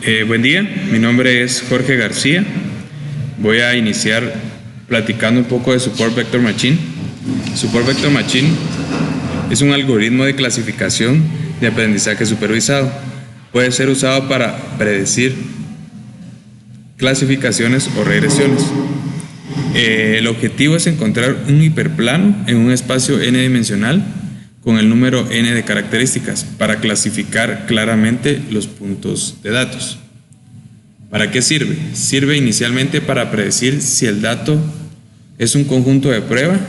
Buen día, mi nombre es Jorge García. Voy a iniciar platicando un poco de Support Vector Machine. Support Vector Machine es un algoritmo de clasificación de aprendizaje supervisado. Puede ser usado para predecir clasificaciones o regresiones. El objetivo es encontrar un hiperplano en un espacio n-dimensional con el número n de características para clasificar claramente los puntos de datos. ¿Para qué sirve? Sirve inicialmente para predecir si el dato es un conjunto de prueba,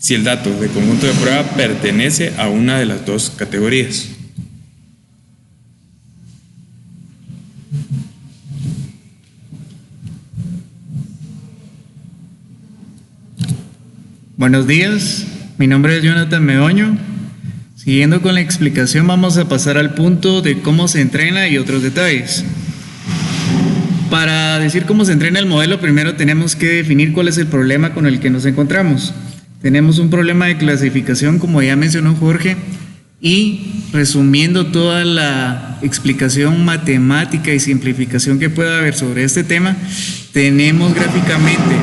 si el dato de conjunto de prueba pertenece a una de las dos categorías. Buenos días, mi nombre es Jonathan Meoño. Siguiendo con la explicación, vamos a pasar al punto de cómo se entrena y otros detalles. Para decir cómo se entrena el modelo, primero tenemos que definir cuál es el problema con el que nos encontramos. Tenemos un problema de clasificación, como ya mencionó Jorge, y resumiendo toda la explicación matemática y simplificación que pueda haber sobre este tema, tenemos gráficamente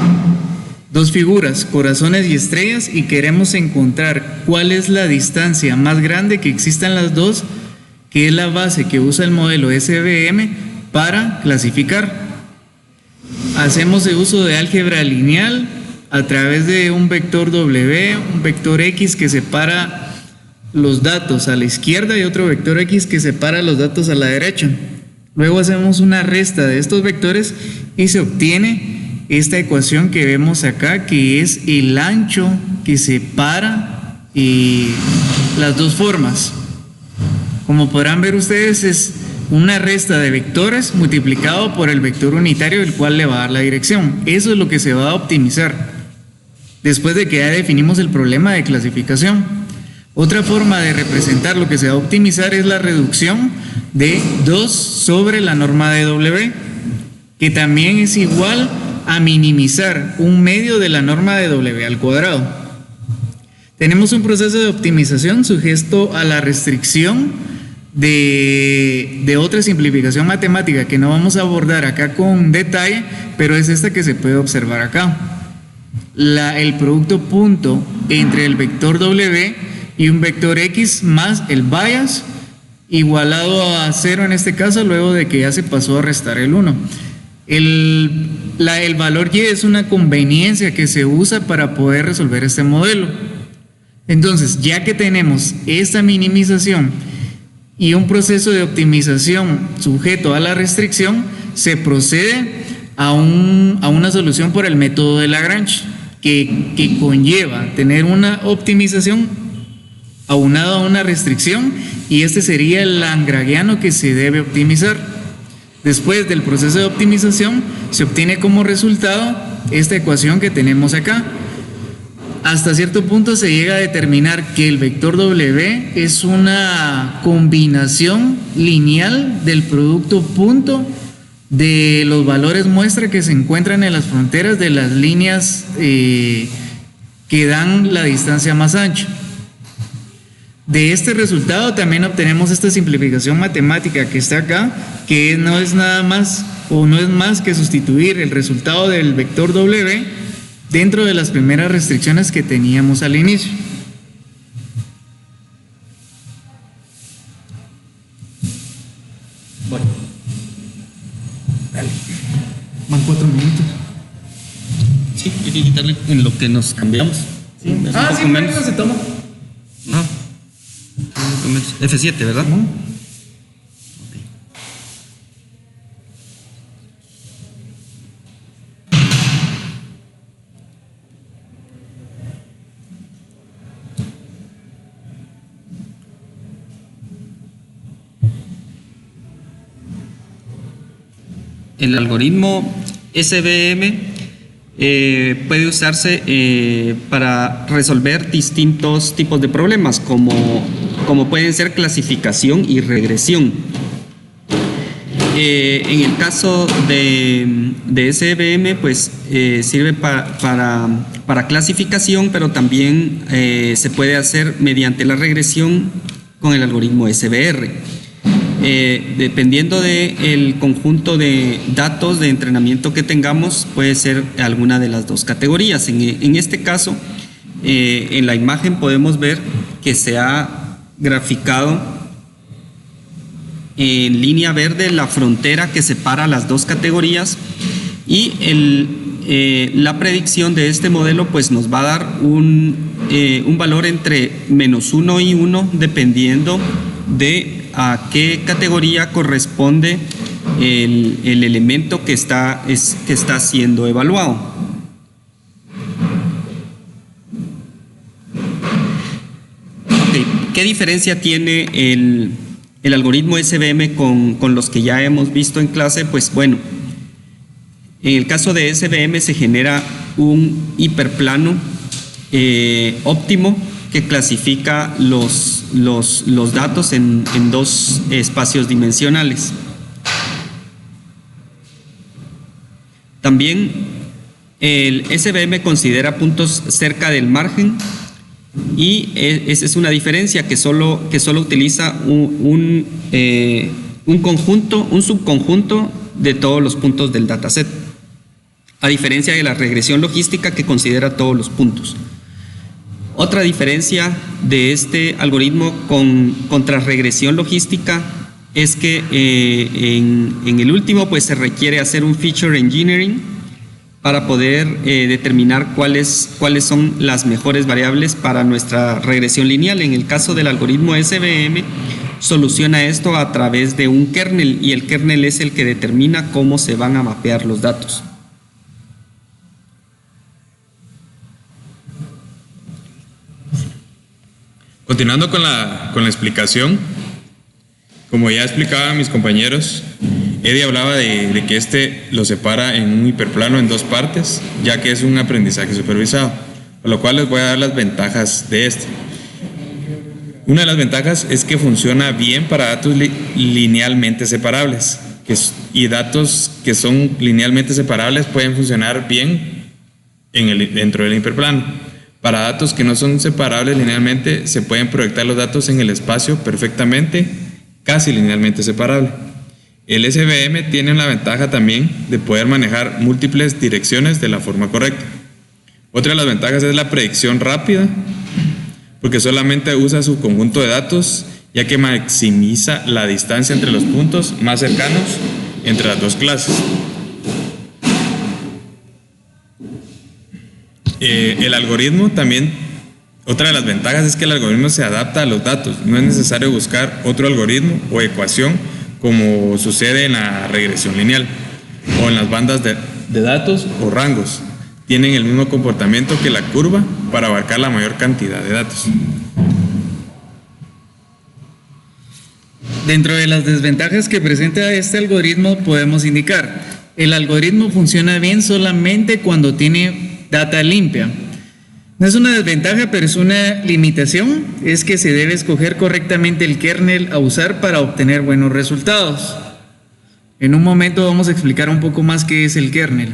dos figuras, corazones y estrellas, y queremos encontrar cuál es la distancia más grande que existan las dos, que es la base que usa el modelo SVM para clasificar. Hacemos el uso de álgebra lineal a través de un vector W, un vector X que separa los datos a la izquierda y otro vector X que separa los datos a la derecha. Luego hacemos una resta de estos vectores y se obtiene esta ecuación que vemos acá, que es el ancho que separa las dos formas. Como podrán ver ustedes, es una resta de vectores multiplicado por el vector unitario, el cual le va a dar la dirección. Eso es lo que se va a optimizar después de que ya definimos el problema de clasificación. Otra forma de representar lo que se va a optimizar es la reducción de 2 sobre la norma de W, que también es igual a minimizar un medio de la norma de W al cuadrado. Tenemos un proceso de optimización sujeto a la restricción de otra simplificación matemática que no vamos a abordar acá con detalle, pero es esta que se puede observar acá. El producto punto entre el vector W y un vector X más el bias igualado a 0 en este caso, luego de que ya se pasó a restar el 1. El valor Y es una conveniencia que se usa para poder resolver este modelo. Entonces, ya que tenemos esta minimización y un proceso de optimización sujeto a la restricción, se procede a una solución por el método de Lagrange, que conlleva tener una optimización aunado a una restricción, y este sería el lagrangiano que se debe optimizar. Después del proceso de optimización se obtiene como resultado esta ecuación que tenemos acá. Hasta cierto punto se llega a determinar que el vector W es una combinación lineal del producto punto de los valores muestra que se encuentran en las fronteras de las líneas que dan la distancia más ancha. De este resultado también obtenemos esta simplificación matemática que está acá, que no es nada más o no es más que sustituir el resultado del vector W dentro de las primeras restricciones que teníamos al inicio. Bueno, dale. Van 4 minutos. Sí, hay que quitarle en lo que nos cambiamos. Sí. Sí, menos se toma. No. F7, ¿verdad? ¿No? El algoritmo SVM puede usarse para resolver distintos tipos de problemas, como pueden ser clasificación y regresión. En el caso de SVM, pues sirve para clasificación, pero también se puede hacer mediante la regresión con el algoritmo SVR. dependiendo del conjunto de datos de entrenamiento que tengamos, puede ser alguna de las dos categorías. En este caso, en la imagen podemos ver que se ha graficado en línea verde la frontera que separa las dos categorías, y la predicción de este modelo pues nos va a dar un valor entre -1 y 1 dependiendo de a qué categoría corresponde el elemento que está siendo evaluado. Okay. ¿Qué diferencia tiene el algoritmo SVM con los que ya hemos visto en clase? Pues bueno, en el caso de SVM se genera un hiperplano óptimo que clasifica los datos en dos espacios dimensionales. También el SVM considera puntos cerca del margen, y esa es una diferencia, que solo utiliza un subconjunto de todos los puntos del dataset, a diferencia de la regresión logística que considera todos los puntos. Otra diferencia de este algoritmo contra regresión logística es que en el último pues se requiere hacer un feature engineering para poder determinar cuáles son las mejores variables para nuestra regresión lineal. En el caso del algoritmo SVM, soluciona esto a través de un kernel, y el kernel es el que determina cómo se van a mapear los datos. Continuando con la explicación, como ya explicaban mis compañeros, Eddie hablaba de que lo separa en un hiperplano en dos partes, ya que es un aprendizaje supervisado, por lo cual les voy a dar las ventajas de este. Una de las ventajas es que funciona bien para datos linealmente separables, y datos que son linealmente separables pueden funcionar bien dentro del hiperplano. Para datos que no son separables linealmente, se pueden proyectar los datos en el espacio perfectamente, casi linealmente separable. El SVM tiene la ventaja también de poder manejar múltiples direcciones de la forma correcta. Otra de las ventajas es la predicción rápida, porque solamente usa su conjunto de datos, ya que maximiza la distancia entre los puntos más cercanos entre las dos clases. El algoritmo también, otra de las ventajas es que el algoritmo se adapta a los datos. No es necesario buscar otro algoritmo o ecuación como sucede en la regresión lineal o en las bandas de datos o rangos. Tienen el mismo comportamiento que la curva para abarcar la mayor cantidad de datos. Dentro de las desventajas que presenta este algoritmo podemos indicar: el algoritmo funciona bien solamente cuando tiene data limpia. No es una desventaja, pero es una limitación, es que se debe escoger correctamente el kernel a usar para obtener buenos resultados. En un momento vamos a explicar un poco más qué es el kernel.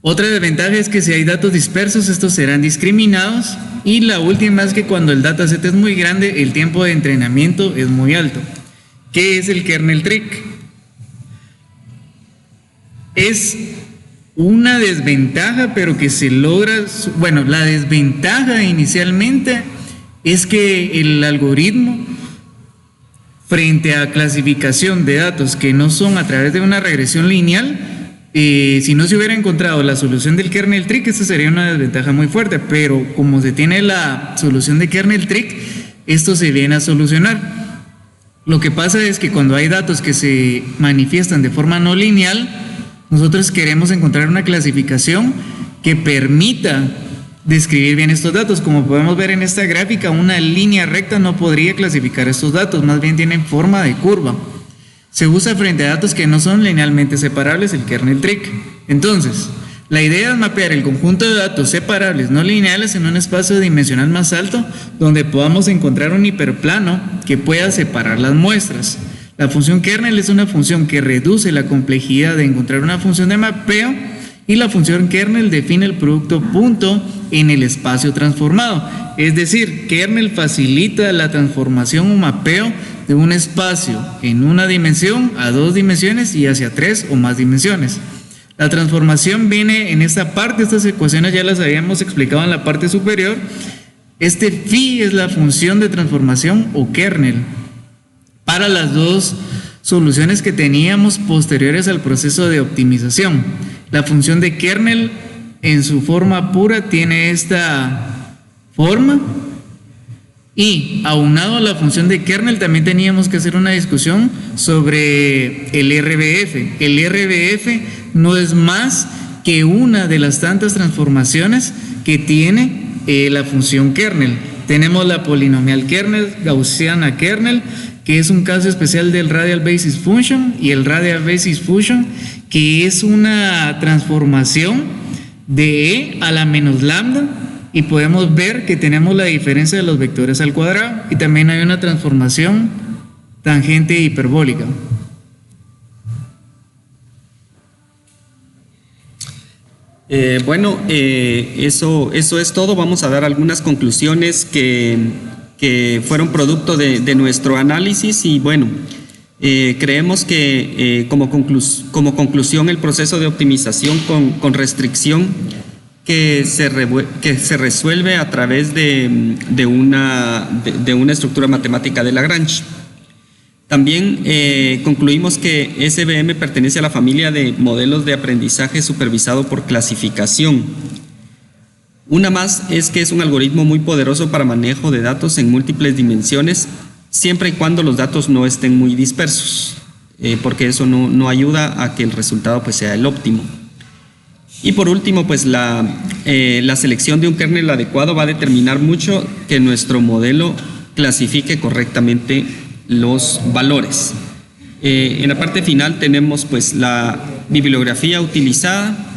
Otra desventaja es que si hay datos dispersos, estos serán discriminados, y la última es que cuando el dataset es muy grande, el tiempo de entrenamiento es muy alto. ¿Qué es el kernel trick? Es una desventaja, pero que se logra. Bueno, la desventaja inicialmente es que el algoritmo, frente a clasificación de datos que no son a través de una regresión lineal, si no se hubiera encontrado la solución del kernel trick, esta sería una desventaja muy fuerte, pero como se tiene la solución de kernel trick, esto se viene a solucionar. Lo que pasa es que cuando hay datos que se manifiestan de forma no lineal, nosotros queremos encontrar una clasificación que permita describir bien estos datos. Como podemos ver en esta gráfica, una línea recta no podría clasificar estos datos, más bien tienen forma de curva. Se usa frente a datos que no son linealmente separables el kernel trick. Entonces, la idea es mapear el conjunto de datos separables no lineales en un espacio dimensional más alto, donde podamos encontrar un hiperplano que pueda separar las muestras. La función kernel es una función que reduce la complejidad de encontrar una función de mapeo Y la función kernel define el producto punto en el espacio transformado. Es decir, kernel facilita la transformación o mapeo de un espacio en una dimensión a 2 dimensiones y hacia 3 o más dimensiones. La transformación viene en esta parte, estas ecuaciones ya las habíamos explicado en la parte superior. Este phi es la función de transformación o kernel para las dos soluciones que teníamos posteriores al proceso de optimización. La función de kernel en su forma pura tiene esta forma, y aunado a la función de kernel también teníamos que hacer una discusión sobre el RBF. El RBF no es más que una de las tantas transformaciones que tiene la función kernel. Tenemos la polinomial kernel, gaussiana kernel, que es un caso especial del radial basis function, y el radial basis function, que es una transformación de e a la menos lambda, y podemos ver que tenemos la diferencia de los vectores al cuadrado, y también hay una transformación tangente hiperbólica. Eso es todo. Vamos a dar algunas conclusiones que fueron producto de nuestro análisis, y bueno, creemos que como conclusión el proceso de optimización con restricción que se resuelve a través de una estructura matemática de Lagrange. También concluimos que SVM pertenece a la familia de modelos de aprendizaje supervisado por clasificación. Una más es que es un algoritmo muy poderoso para manejo de datos en múltiples dimensiones, siempre y cuando los datos no estén muy dispersos, porque eso no ayuda a que el resultado pues sea el óptimo. Y por último, pues la selección de un kernel adecuado va a determinar mucho que nuestro modelo clasifique correctamente los valores. En la parte final tenemos pues la bibliografía utilizada,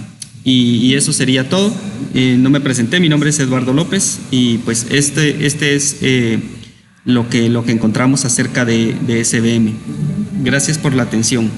y eso sería todo. No me presenté, mi nombre es Eduardo López, y pues este es lo que encontramos acerca de SVM. Gracias por la atención.